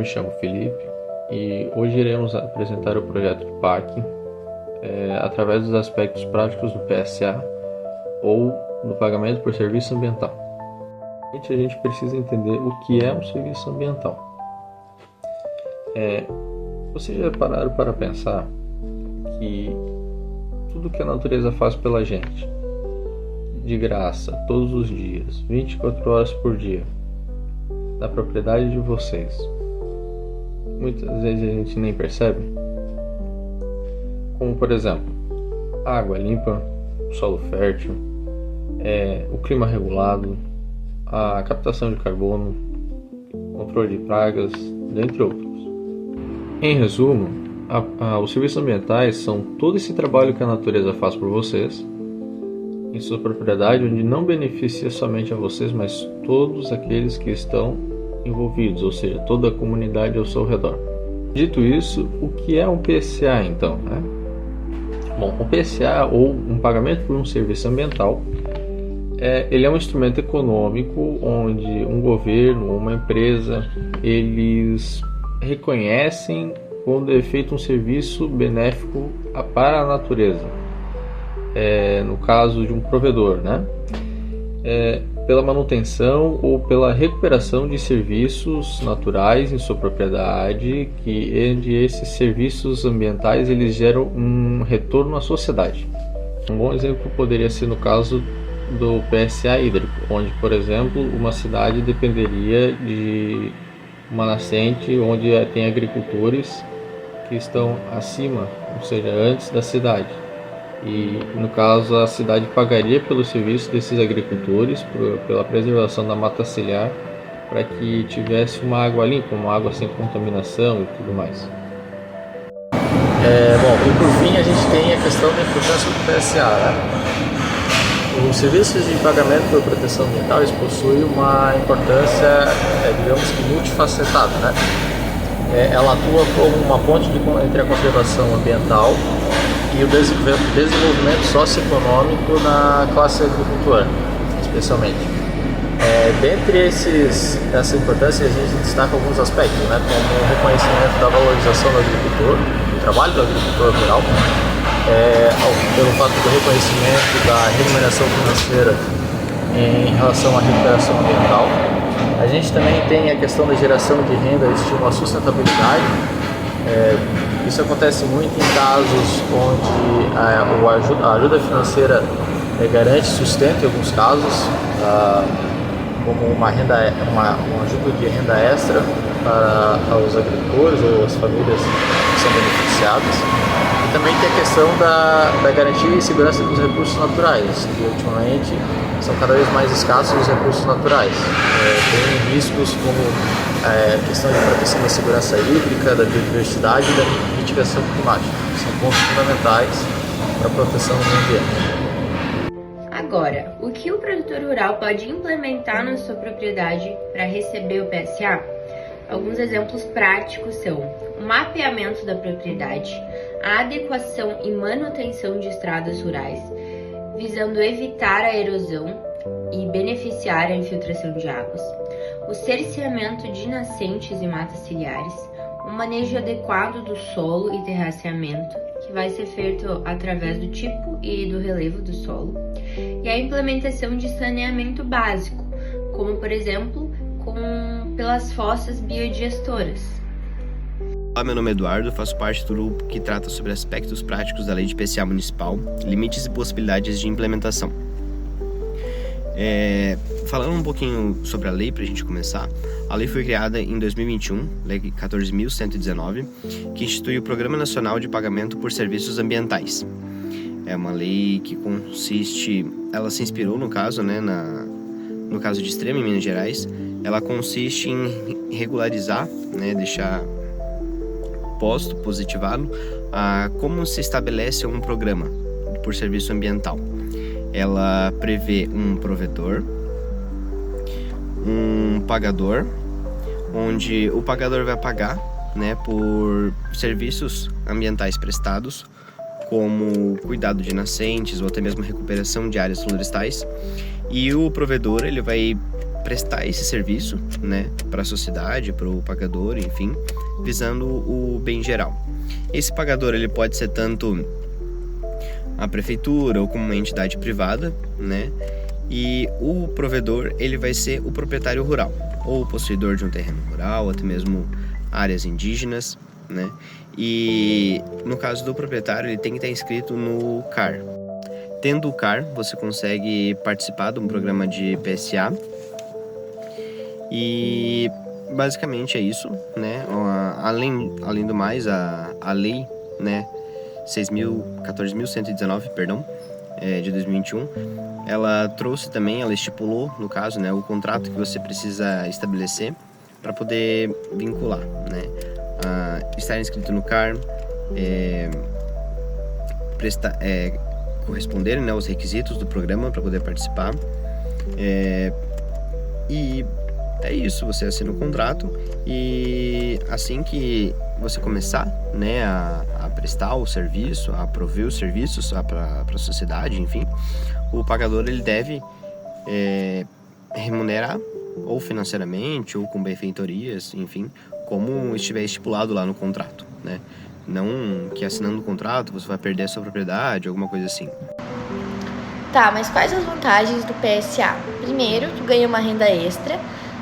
me chamo Felipe e hoje iremos apresentar o projeto de PAC através dos aspectos práticos do PSA ou do pagamento por serviço ambiental. A gente precisa entender o que é um serviço ambiental. Vocês já pararam para pensar que tudo que a natureza faz pela gente, de graça, todos os dias, 24 horas por dia, da propriedade de vocês, muitas vezes a gente nem percebe? Como, por exemplo, água limpa, solo fértil, o clima regulado, a captação de carbono, controle de pragas, dentre outros. Em resumo, os serviços ambientais são todo esse trabalho que a natureza faz por vocês em sua propriedade, onde não beneficia somente a vocês, mas todos aqueles que estão envolvidos, ou seja, toda a comunidade ao seu redor. Dito isso, o que é um PSA então? Bom, o PSA, ou um pagamento por um serviço ambiental, ele é um instrumento econômico onde um governo ou uma empresa, eles reconhecem quando é feito um serviço benéfico para a natureza. No caso de um provedor, pela manutenção ou pela recuperação de serviços naturais em sua propriedade, onde esses serviços ambientais eles geram um retorno à sociedade. Um bom exemplo poderia ser no caso do PSA hídrico, onde, por exemplo, uma cidade dependeria de uma nascente onde tem agricultores que estão acima, ou seja, antes da cidade. E no caso a cidade pagaria pelo serviço desses agricultores, pela preservação da mata ciliar, para que tivesse uma água limpa, uma água sem contaminação e tudo mais. Bom, e por fim a gente tem a questão da importância do PSA. Os serviços de pagamento por proteção ambiental eles possuem uma importância, digamos que multifacetada. Ela atua como uma ponte entre a conservação ambiental e o desenvolvimento socioeconômico na classe agricultora, especialmente. Dentre essa importância, a gente destaca alguns aspectos, como o reconhecimento da valorização do agricultor, do trabalho do agricultor rural, pelo fato do reconhecimento da remuneração financeira em relação à recuperação ambiental. A gente também tem a questão da geração de renda e estímulo à sustentabilidade. Isso acontece muito em casos onde a ajuda financeira garante sustento em alguns casos, como uma ajuda de renda extra para os agricultores ou as famílias que são beneficiadas. E também tem a questão da garantia e segurança dos recursos naturais, que ultimamente são cada vez mais escassos os recursos naturais. Tem riscos como a questão de proteção da segurança hídrica, da biodiversidade e da mitigação climática, que são pontos fundamentais para a proteção do meio ambiente. Agora, o que o produtor rural pode implementar na sua propriedade para receber o PSA? Alguns exemplos práticos são o mapeamento da propriedade, a adequação e manutenção de estradas rurais, visando evitar a erosão e beneficiar a infiltração de águas, o cerceamento de nascentes e matas ciliares, o manejo adequado do solo e terraceamento, que vai ser feito através do tipo e do relevo do solo, e a implementação de saneamento básico, como por exemplo, pelas fossas biodigestedoras. Olá, meu nome é Eduardo, faço parte do grupo que trata sobre aspectos práticos da Lei de PSA Municipal, limites e possibilidades de implementação. Falando um pouquinho sobre a lei para a gente começar, a lei foi criada em 2021, Lei 14.119, que institui o Programa Nacional de Pagamento por Serviços Ambientais. É uma lei que ela se inspirou no caso, no caso de Extrema em Minas Gerais, ela consiste em regularizar, deixar positivado, como se estabelece um programa por serviço ambiental. Ela prevê um provedor, um pagador, onde o pagador vai pagar por serviços ambientais prestados, como cuidado de nascentes ou até mesmo recuperação de áreas florestais, e o provedor ele vai prestar esse serviço, né, para a sociedade, para o pagador, enfim, visando o bem geral. Esse pagador ele pode ser tanto a prefeitura ou como uma entidade privada, né, e o provedor ele vai ser o proprietário rural ou o possuidor de um terreno rural, até mesmo áreas indígenas, né, e no caso do proprietário ele tem que estar inscrito no CAR. Tendo o CAR, você consegue participar de um programa de PSA e basicamente é isso, né? Além do mais, a lei, né, 14.119, perdão, de 2021, ela trouxe também, ela estipulou, no caso, né, o contrato que você precisa estabelecer para poder vincular, né? Estar inscrito no CAR, corresponderem, né, aos requisitos do programa para poder participar, e é isso, você assina o contrato e assim que você começar, né, a prestar o serviço, a prover os serviços para a sociedade, enfim, o pagador ele deve remunerar ou financeiramente ou com benfeitorias, enfim, como estiver estipulado lá no contrato, né? Não que assinando o contrato você vai perder a sua propriedade, alguma coisa assim. Tá, mas quais as vantagens do PSA? Primeiro, tu ganha uma renda extra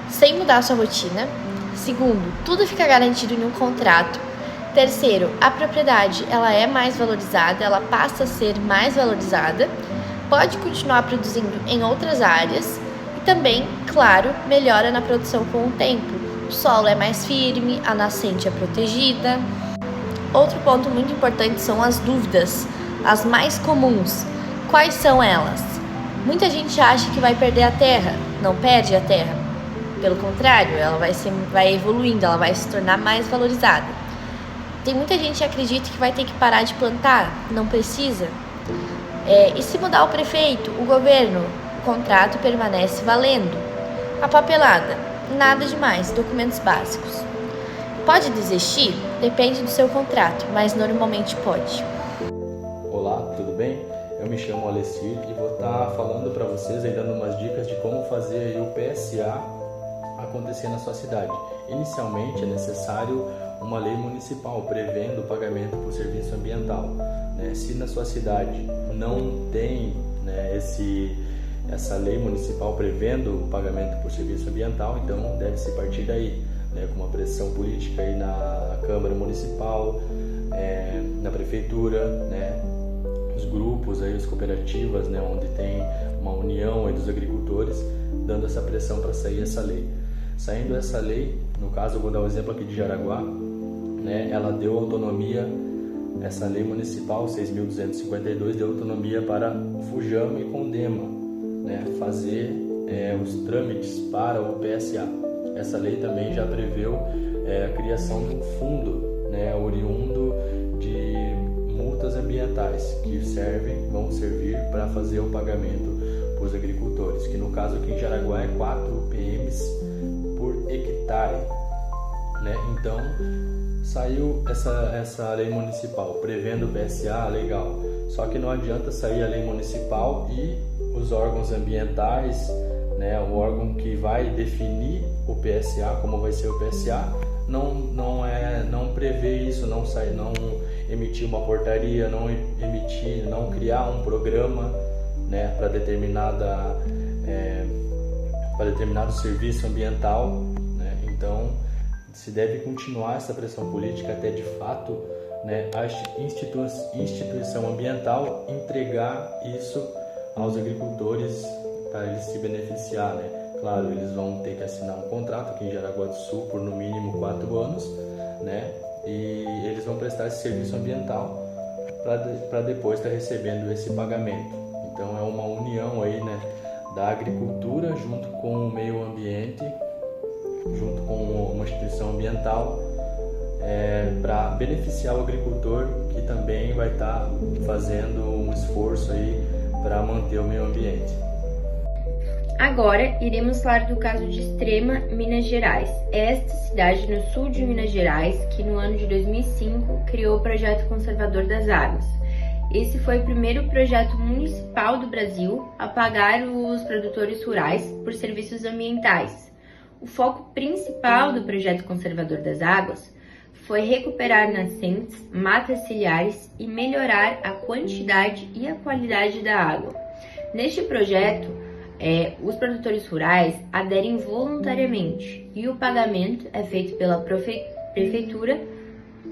sem mudar a sua rotina. Segundo, tudo fica garantido em um contrato. Terceiro, a propriedade ela é mais valorizada, ela passa a ser mais valorizada, pode continuar produzindo em outras áreas e também, claro, melhora na produção com o tempo. O solo é mais firme, a nascente é protegida. Outro ponto muito importante são as dúvidas, as mais comuns. Quais são elas? Muita gente acha que vai perder a terra, não perde a terra. Pelo contrário, ela vai evoluindo, ela vai se tornar mais valorizada. Tem muita gente que acredita que vai ter que parar de plantar, não precisa. E se mudar o prefeito, o governo, o contrato permanece valendo. A papelada, nada demais, documentos básicos. Pode desistir? Depende do seu contrato, mas normalmente pode. Olá, tudo bem? Eu me chamo Alessir e vou estar falando para vocês e dando umas dicas de como fazer aí o PSA acontecer na sua cidade. Inicialmente é necessário uma lei municipal prevendo o pagamento por serviço ambiental, né? Se na sua cidade não tem, né, essa lei municipal prevendo o pagamento por serviço ambiental, então deve-se partir daí, né, com uma pressão política aí na Câmara Municipal, na Prefeitura, né, os grupos, aí, as cooperativas, né, onde tem uma união aí dos agricultores, dando essa pressão para sair essa lei. Saindo essa lei, no caso eu vou dar um exemplo aqui de Jaraguá, né, ela deu autonomia, essa lei municipal 6.252 deu autonomia para Fujama e Condema, né, fazer os trâmites para o PSA. Essa lei também já preveu a criação de um fundo, né, oriundo de multas ambientais que vão servir para fazer o pagamento para os agricultores, que no caso aqui em Jaraguá é 4 PMs por hectare, né? Então saiu essa lei municipal prevendo o PSA, legal, só que não adianta sair a lei municipal e os órgãos ambientais, né, o órgão que vai definir o PSA, como vai ser o PSA, não prevê isso, não emitir uma portaria, não criar um programa, né, para determinado serviço ambiental, né? Então se deve continuar essa pressão política até de fato, né, a instituição ambiental entregar isso aos agricultores para eles se beneficiar, né? Claro, eles vão ter que assinar um contrato aqui em Jaraguá do Sul por no mínimo 4 anos, né? E eles vão prestar esse serviço ambiental para depois estar recebendo esse pagamento. Então é uma união aí, né, da agricultura junto com o meio ambiente, junto com uma instituição ambiental, para beneficiar o agricultor, que também vai estar fazendo um esforço aí para manter o meio ambiente. Agora, iremos falar do caso de Extrema, Minas Gerais. Esta cidade no sul de Minas Gerais, que no ano de 2005 criou o Projeto Conservador das Águas. Esse foi o primeiro projeto municipal do Brasil a pagar os produtores rurais por serviços ambientais. O foco principal do projeto conservador das águas foi recuperar nascentes, matas ciliares e melhorar a quantidade e a qualidade da água. Neste projeto, os produtores rurais aderem voluntariamente e o pagamento é feito pela prefeitura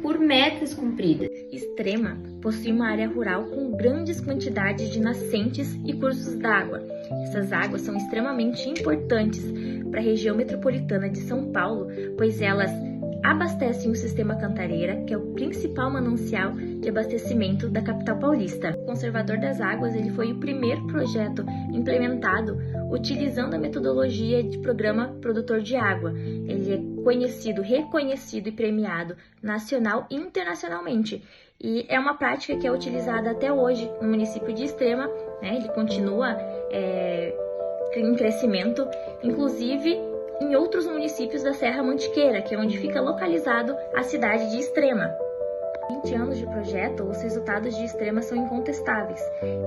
por metas cumpridas. Extrema possui uma área rural com grandes quantidades de nascentes e cursos d'água. Essas águas são extremamente importantes para a região metropolitana de São Paulo, pois elas abastecem o sistema Cantareira, que é o principal manancial de abastecimento da capital paulista. O Conservador das Águas ele foi o primeiro projeto implementado utilizando a metodologia de Programa Produtor de Água. Ele é conhecido, reconhecido e premiado nacional e internacionalmente. E é uma prática que é utilizada até hoje no município de Extrema, né? Ele continua em crescimento, inclusive em outros municípios da Serra Mantiqueira, que é onde fica localizado a cidade de Extrema. 20 anos de projeto, os resultados de Extrema são incontestáveis.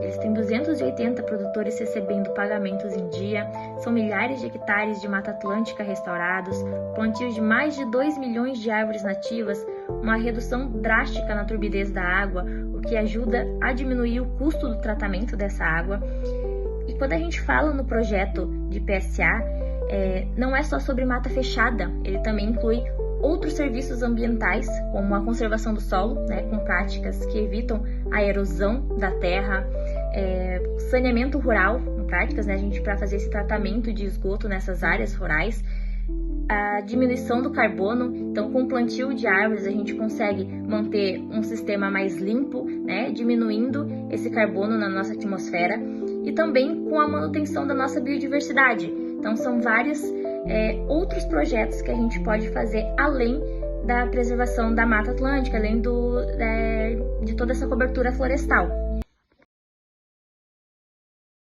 Eles têm 280 produtores recebendo pagamentos em dia, são milhares de hectares de Mata Atlântica restaurados, plantio de mais de 2 milhões de árvores nativas, uma redução drástica na turbidez da água, o que ajuda a diminuir o custo do tratamento dessa água. E quando a gente fala no projeto de PSA, não é só sobre mata fechada, ele também inclui outros serviços ambientais, como a conservação do solo, né, com práticas que evitam a erosão da terra, saneamento rural, com práticas, né, para fazer esse tratamento de esgoto nessas áreas rurais, a diminuição do carbono. Então, com o plantio de árvores, a gente consegue manter um sistema mais limpo, né, diminuindo esse carbono na nossa atmosfera, e também com a manutenção da nossa biodiversidade. Então, são vários outros projetos que a gente pode fazer além da preservação da Mata Atlântica, além de toda essa cobertura florestal.